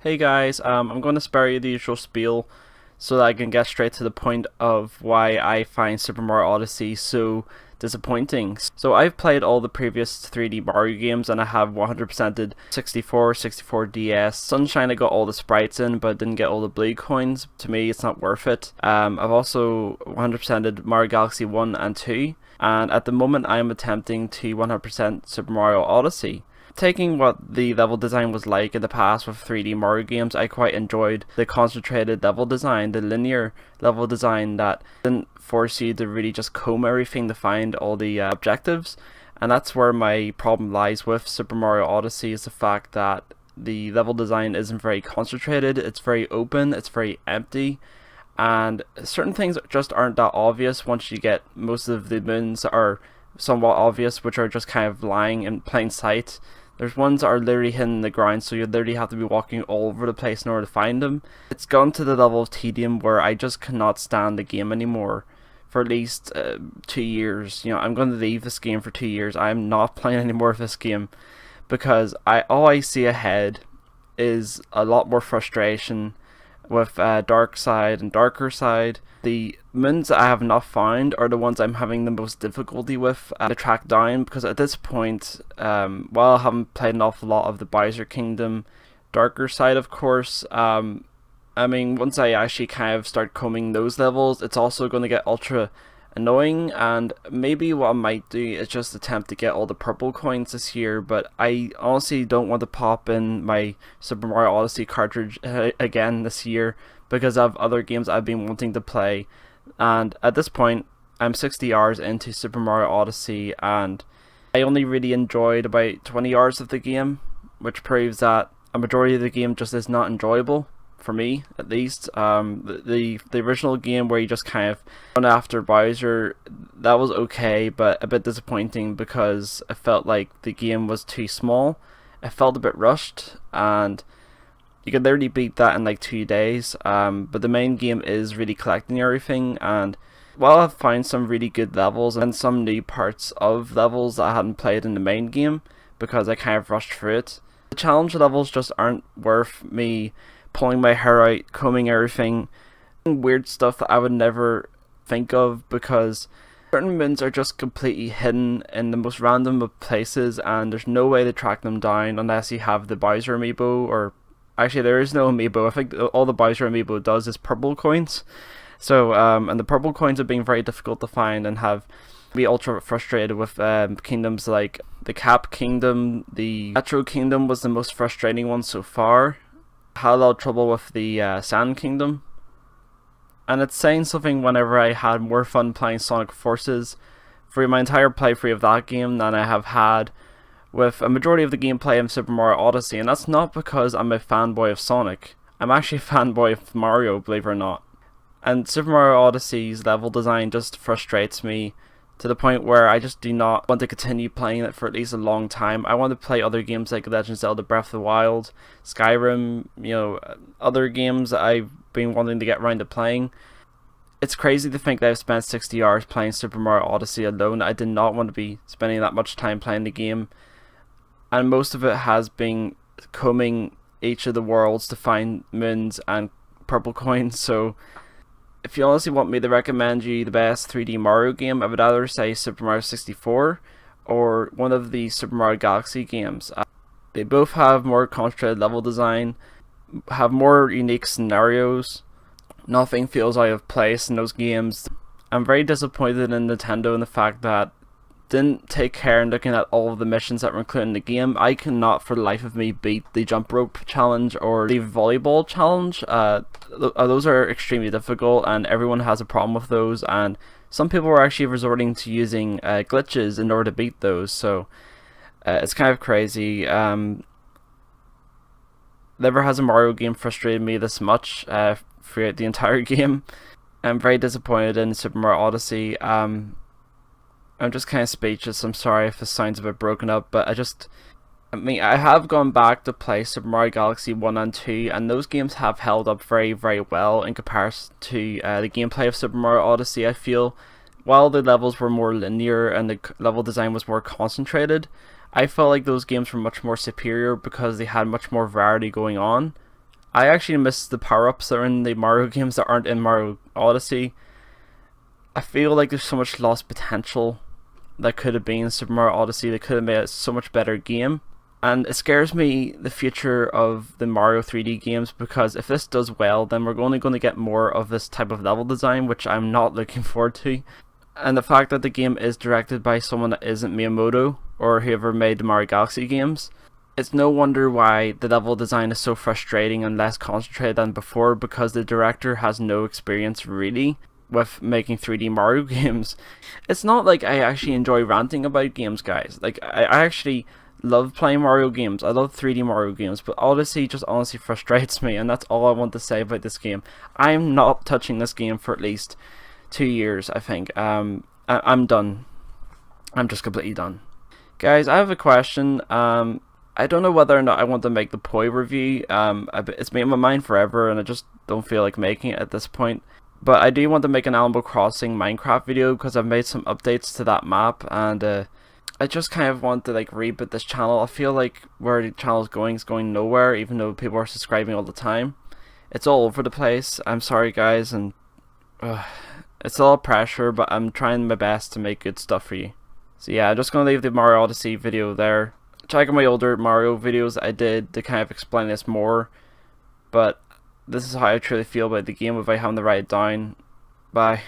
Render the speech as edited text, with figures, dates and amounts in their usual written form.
Hey guys, I'm going to spare you the usual spiel so that I can get straight to the point of why I find Super Mario Odyssey so disappointing. So I've played all the previous 3D Mario games and I have 100%ed 64, 64DS. Sunshine I got all the sprites in but didn't get all the blue coins. To me it's not worth it. I've also 100%ed Mario Galaxy 1 and 2 and at the moment I am attempting to 100% Super Mario Odyssey. Taking what the level design was like in the past with 3D Mario games, I quite enjoyed the concentrated level design, the linear level design that didn't force you to really just comb everything to find all the objectives. And that's where my problem lies with Super Mario Odyssey, is the fact that the level design isn't very concentrated, it's very open, it's very empty, and certain things just aren't that obvious once you get most of the moons are somewhat obvious, which are just kind of lying in plain sight. There's ones that are literally hidden in the ground, so you literally have to be walking all over the place in order to find them. It's gone to the level of tedium where I just cannot stand the game anymore for at least 2 years. You know, I'm going to leave this game for 2 years. I'm not playing any more of this game because all I see ahead is a lot more frustration with dark side and darker side. The moons that I have not found are the ones I'm having the most difficulty with to track down, because at this point, while I haven't played an awful lot of the Bowser Kingdom darker side, of course, I mean, once I actually kind of start combing those levels, it's also going to get ultra annoying, and maybe what I might do is just attempt to get all the purple coins this year, but I honestly don't want to pop in my Super Mario Odyssey cartridge again this year because I have other games I've been wanting to play, and at this point I'm 60 hours into Super Mario Odyssey and I only really enjoyed about 20 hours of the game, which proves that a majority of the game just is not enjoyable. For me, at least. The original game where you just kind of run after Bowser, that was okay, but a bit disappointing because I felt like the game was too small. It felt a bit rushed, and you could literally beat that in like 2 days. But the main game is really collecting everything, and while I've found some really good levels and some new parts of levels that I hadn't played in the main game because I kind of rushed through it, the challenge levels just aren't worth me pulling my hair out, combing everything, weird stuff that I would never think of, because certain moons are just completely hidden in the most random of places and there's no way to track them down unless you have the Bowser amiibo, or actually there is no amiibo. I think all the Bowser amiibo does is purple coins. So and the purple coins are being very difficult to find and have be ultra frustrated with kingdoms like the Cap Kingdom. The Metro Kingdom was the most frustrating one so far. Had a lot of trouble with the Sand Kingdom, and it's saying something whenever I had more fun playing Sonic Forces for my entire playthrough of that game than I have had with a majority of the gameplay in Super Mario Odyssey. And that's not because I'm a fanboy of Sonic, I'm actually a fanboy of Mario, believe it or not. And Super Mario Odyssey's level design just frustrates me to the point where I just do not want to continue playing it for at least a long time. I want to play other games like Legend of Zelda Breath of the Wild, Skyrim, you know, other games that I've been wanting to get around to playing. It's crazy to think that I've spent 60 hours playing Super Mario Odyssey alone. I did not want to be spending that much time playing the game, and most of it has been combing each of the worlds to find moons and purple coins. So if you honestly want me to recommend you the best 3D Mario game, I would either say Super Mario 64 or one of the Super Mario Galaxy games. They both have more concentrated level design, have more unique scenarios. Nothing feels out of place in those games. I'm very disappointed in Nintendo in the fact that didn't take care in looking at all of the missions that were included in the game. I cannot for the life of me beat the jump rope challenge or the volleyball challenge. Those are extremely difficult and everyone has a problem with those, and some people are actually resorting to using glitches in order to beat those, so it's kind of crazy. Never has a Mario game frustrated me this much throughout the entire game. I'm very disappointed in Super Mario Odyssey. I'm just kind of speechless. I'm sorry if this sounds a bit broken up, but I mean, I have gone back to play Super Mario Galaxy 1 and 2, and those games have held up very, very well in comparison to the gameplay of Super Mario Odyssey. I feel while the levels were more linear and the level design was more concentrated, I felt like those games were much more superior because they had much more variety going on. I actually miss the power-ups that are in the Mario games that aren't in Mario Odyssey. I feel like there's so much lost potential that could have been in Super Mario Odyssey. They could have made it so much better game. And it scares me, the future of the Mario 3D games, because if this does well, then we're only going to get more of this type of level design, which I'm not looking forward to. And the fact that the game is directed by someone that isn't Miyamoto, or whoever made the Mario Galaxy games, it's no wonder why the level design is so frustrating and less concentrated than before, because the director has no experience really with making 3D Mario games. It's not like I actually enjoy ranting about games, guys. Like, I actually love playing Mario games. I love 3D Mario games, but Odyssey just honestly frustrates me, and that's all I want to say about this game. I'm not touching this game for at least 2 years, I think. I'm done. I'm just completely done. Guys, I have a question. I don't know whether or not I want to make the Poi review. It's been in my mind forever, and I just don't feel like making it at this point. But I do want to make an Animal Crossing Minecraft video, because I've made some updates to that map, and I just kind of want to like reboot this channel. I feel like where the channel is going nowhere, even though people are subscribing all the time. It's all over the place. I'm sorry, guys, and it's a lot of pressure, but I'm trying my best to make good stuff for you. So yeah, I'm just going to leave the Mario Odyssey video there. Check out my older Mario videos I did to kind of explain this more. But this is how I truly feel about the game without having to write it down. Bye.